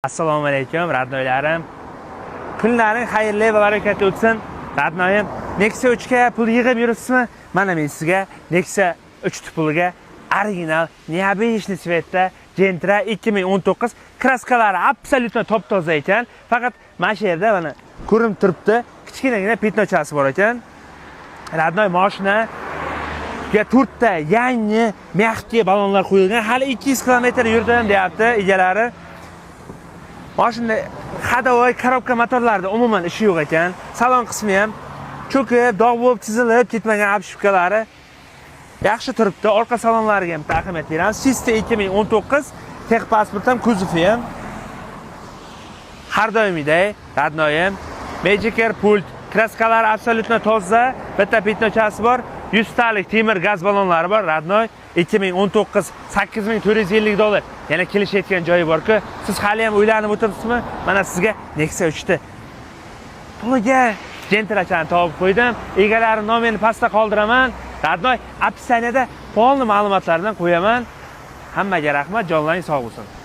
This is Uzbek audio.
Assalomu alaykum, radnoylarim. Kunlaring xayrli va barakatli o'tsin. Radnoyim, Nexia 3 ga pul yig'ib yuribsizmi? Mana men sizga Nexia 3 puliga original необычный цветda Gentra 2019 kraskalari absolutno top-toza ekan. Faqat mana shu yerda mana ko'rinib turibdi, kichkinagina petnochasi bor ekan. Radnoy mashina ga 4 ta yangi mягкий balonlar qo'yilgan. Hali 200 km yurdim deyapti egalari. Mashina hadovoy korobka motorlarida umuman ishi yo'q ekan. Salon qismi ham cho'kib, dog' bo'lib, chizilib ketmagan obshipkalari yaxshi turibdi. Orqa salonlariga ham ahamiyat beramiz. Sista 2019 texpasport ham, kuzovi ham har doimgiday radnoyim. Magiker pult, kraskalari absolutno toza, bitta petnochasi bor. 100 talik temir gaz balonlari bor. Radnoy 2019 $8450. Yana kelishayotgan joyi bor-ku, siz hali ham o'ylanib o'tiribsizmi? Mana sizga Nexia 3 ta puliga Gentrachani topib qo'ydim. Egalari nomerini pastda qoldiraman. Radnoy opsiyaniyada polni ma'lumotlardan qo'yaman. Hammaga rahmat, jonlaring sog' bo'lsin.